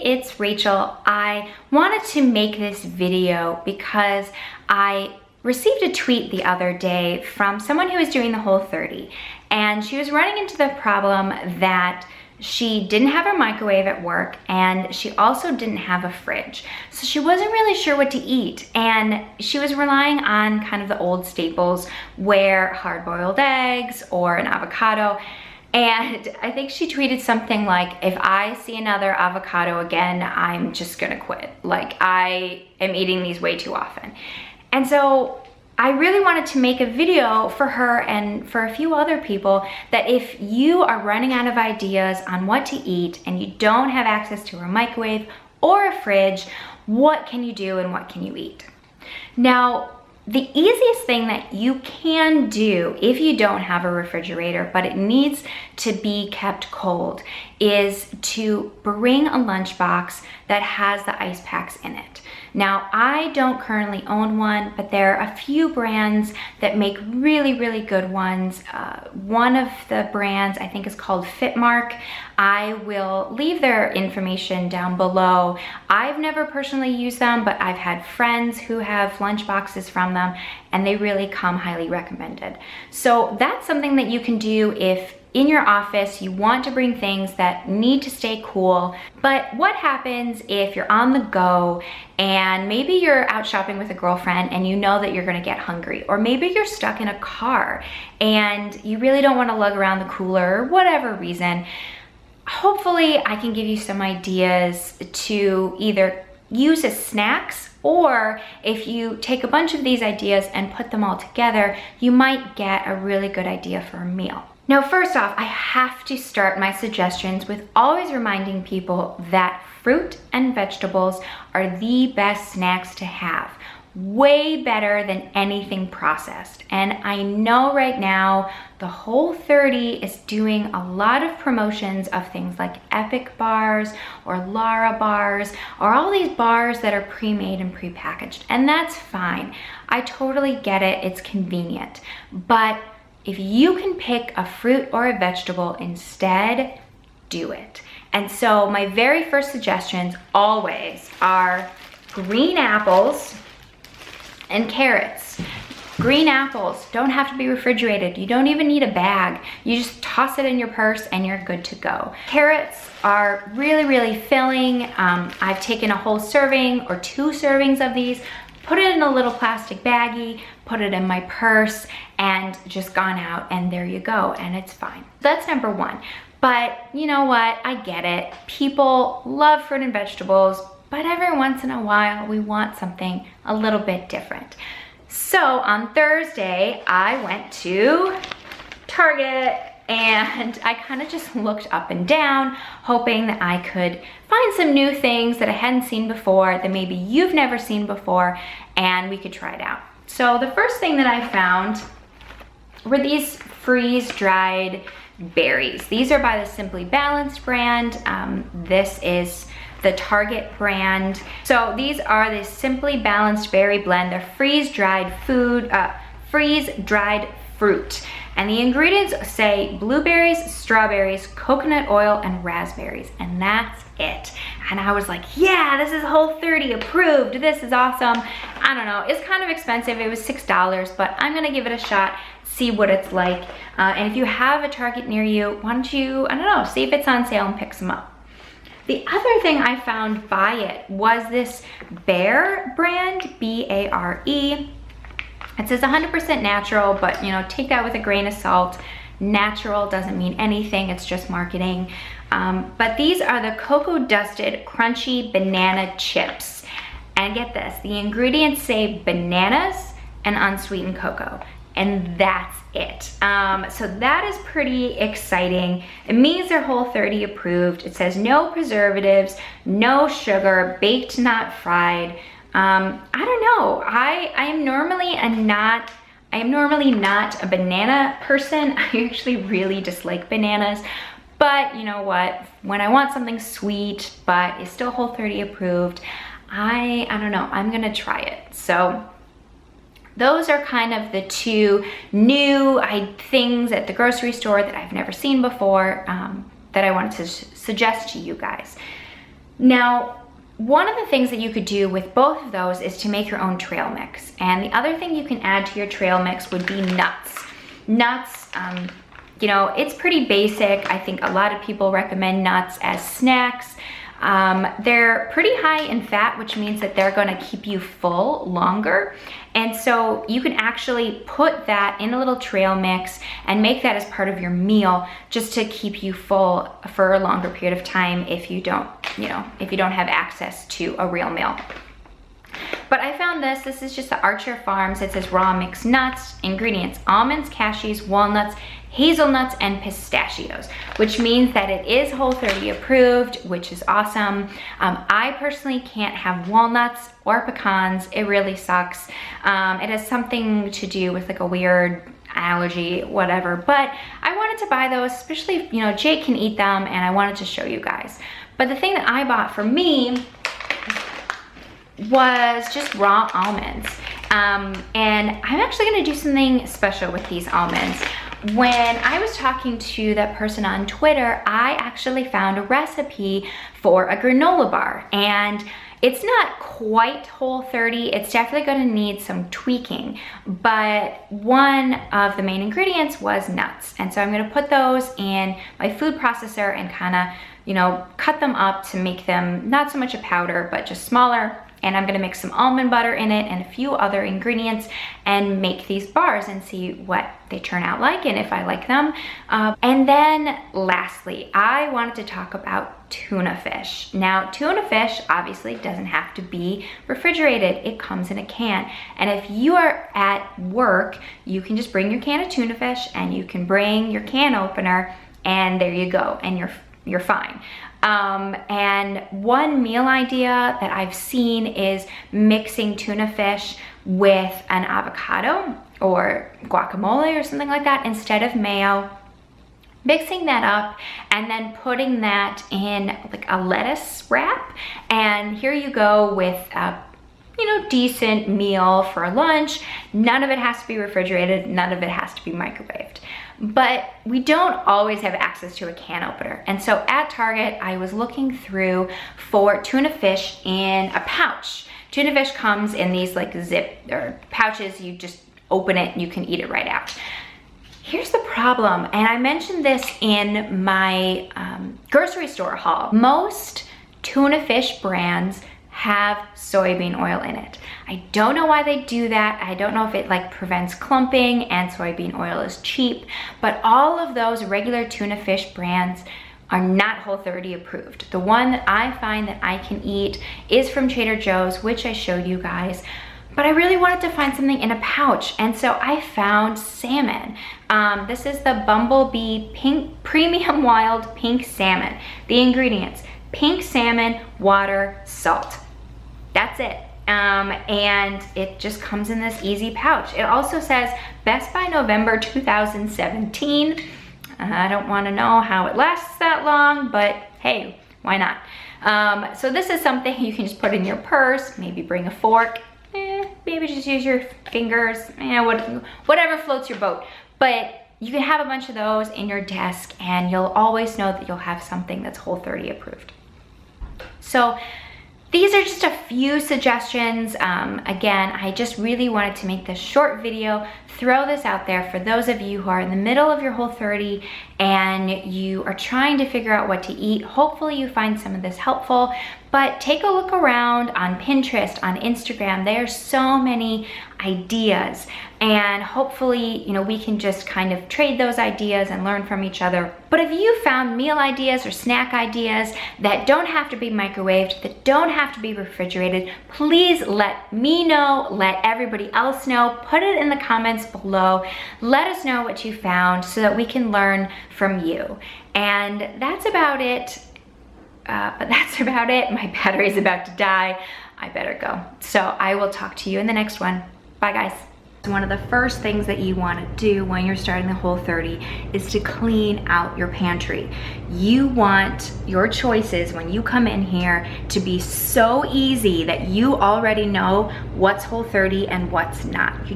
Hey, it's Rachel. I wanted to make this video because I received a tweet the other day from someone who was doing the Whole30, and she was running into the problem that she didn't have her microwave at work and she also didn't have a fridge. So she wasn't really sure what to eat, and she was relying on kind of the old staples where hard-boiled eggs or an avocado. And I think she tweeted something like, if I see another avocado again, I'm just gonna quit. Like, I am eating these way too often. And so I really wanted to make a video for her and for a few other people that if you are running out of ideas on what to eat and you don't have access to a microwave or a fridge, what can you do and what can you eat? Now, the easiest thing that you can do if you don't have a refrigerator, but it needs to be kept cold, is to bring a lunchbox that has the ice packs in it. Now, I don't currently own one, but there are a few brands that make really, really good ones. One of the brands I think is called Fitmark. I will leave their information down below. I've never personally used them, but I've had friends who have lunch boxes from them, and they really come highly recommended. So that's something that you can do if in your office you want to bring things that need to stay cool. But what happens if you're on the go and maybe you're out shopping with a girlfriend and you know that you're gonna get hungry, or maybe you're stuck in a car and you really don't want to lug around the cooler or whatever reason? Hopefully I can give you some ideas to either use as snacks, or if you take a bunch of these ideas and put them all together, you might get a really good idea for a meal. Now, first off, I have to start my suggestions with always reminding people that fruit and vegetables are the best snacks to have. Way better than anything processed. And I know right now the Whole30 is doing a lot of promotions of things like Epic bars or Lara bars, or all these bars that are pre-made and pre-packaged. And that's fine. I totally get it. It's convenient. But if you can pick a fruit or a vegetable instead, do it. And so my very first suggestions always are green apples and carrots. Green apples don't have to be refrigerated. You don't even need a bag. You just toss it in your purse and you're good to go. Carrots are really, really filling. I've taken a whole serving or 2 servings of these, put it in a little plastic baggie, put it in my purse, and just gone out, and there you go, and it's fine. That's number 1. But you know what? I get it. People love fruit and vegetables, but every once in a while we want something a little bit different. So on Thursday, I went to Target and I kind of just looked up and down, hoping that I could find some new things that I hadn't seen before, that maybe you've never seen before, and we could try it out. So the first thing that I found were these freeze-dried berries. These are by the Simply Balanced brand. This is the Target brand. So these are the Simply Balanced Berry Blend. They're freeze-dried fruit. And the ingredients say blueberries, strawberries, coconut oil, and raspberries, and that's it. And I was like, yeah, this is Whole30 approved. This is awesome. I don't know, it's kind of expensive. It was $6, but I'm gonna give it a shot, see what it's like. And if you have a Target near you, why don't you, I don't know, see if it's on sale and pick some up. The other thing I found by it was this Bare brand, B-A-R-E. It says 100% natural, but you know, take that with a grain of salt. Natural doesn't mean anything, it's just marketing. But these are the cocoa dusted crunchy banana chips. And get this, the ingredients say bananas and unsweetened cocoa, and that's it. So that is pretty exciting. It means they're Whole30 approved. It says no preservatives, no sugar, baked not fried. I don't know. I am normally not a banana person. I actually really dislike bananas. But you know what? When I want something sweet, but is still Whole30 approved, I don't know, I'm gonna try it. So those are kind of the 2 new things at the grocery store that I've never seen before, that I wanted to suggest to you guys. Now, one of the things that you could do with both of those is to make your own trail mix. And the other thing you can add to your trail mix would be nuts. Nuts, you know, it's pretty basic. I think a lot of people recommend nuts as snacks. They're pretty high in fat, which means that they're gonna keep you full longer. And so you can actually put that in a little trail mix and make that as part of your meal just to keep you full for a longer period of time if you don't, you know, if you don't have access to a real meal. But I found this is just the Archer Farms. It says raw mixed nuts, ingredients, almonds, cashews, walnuts, hazelnuts, and pistachios, which means that it is Whole30 approved, which is awesome. I personally can't have walnuts or pecans. It really sucks. It has something to do with like a weird allergy, whatever, but I wanted to buy those, especially if, you know, Jake can eat them, and I wanted to show you guys. But the thing that I bought for me was just raw almonds. And I'm actually gonna do something special with these almonds. When I was talking to that person on Twitter, I actually found a recipe for a granola bar, and it's not quite Whole30. It's definitely gonna need some tweaking, but one of the main ingredients was nuts. And so I'm gonna put those in my food processor and kinda, you know, cut them up to make them not so much a powder, but just smaller. And I'm gonna mix some almond butter in it and a few other ingredients and make these bars and see what they turn out like and if I like them. And then lastly, I wanted to talk about tuna fish. Now, tuna fish obviously doesn't have to be refrigerated. It comes in a can. And if you are at work, you can just bring your can of tuna fish and you can bring your can opener, and there you go, and you're fine. And one meal idea that I've seen is mixing tuna fish with an avocado or guacamole or something like that instead of mayo. Mixing that up and then putting that in like a lettuce wrap. And here you go with a, you know, decent meal for lunch. None of it has to be refrigerated. None of it has to be microwaved. But we don't always have access to a can opener. And so at Target, I was looking through for tuna fish in a pouch. Tuna fish comes in these like zip or pouches. You just open it and you can eat it right out. Here's the problem, and I mentioned this in my grocery store haul. Most tuna fish brands have soybean oil in it. I don't know why they do that. I don't know if it like prevents clumping and soybean oil is cheap, but all of those regular tuna fish brands are not Whole30 approved. The one that I find that I can eat is from Trader Joe's, which I showed you guys, but I really wanted to find something in a pouch, and so I found salmon. This is the Bumblebee Pink Premium Wild Pink Salmon. The ingredients: pink salmon, water, salt. That's it. And it just comes in this easy pouch. It also says best by November 2017. I don't want to know how it lasts that long, but hey, why not? So this is something you can just put in your purse, maybe bring a fork, maybe just use your fingers, whatever floats your boat. But you can have a bunch of those in your desk and you'll always know that you'll have something that's Whole30 approved. So these are just a few suggestions. Again, I just really wanted to make this short video, throw this out there for those of you who are in the middle of your Whole30 and you are trying to figure out what to eat. Hopefully you find some of this helpful, but take a look around on Pinterest, on Instagram. There are so many ideas, and hopefully, you know, we can just kind of trade those ideas and learn from each other. But if you found meal ideas or snack ideas that don't have to be microwaved, that don't have to be refrigerated, please let me know, let everybody else know. Put it in the comments below. Let us know what you found so that we can learn from you. And that's about it. But that's about it. My battery's about to die. I better go. So I will talk to you in the next one. Bye, guys. One of the first things that you want to do when you're starting the Whole30 is to clean out your pantry. You want your choices when you come in here to be so easy that you already know what's Whole30 and what's not. You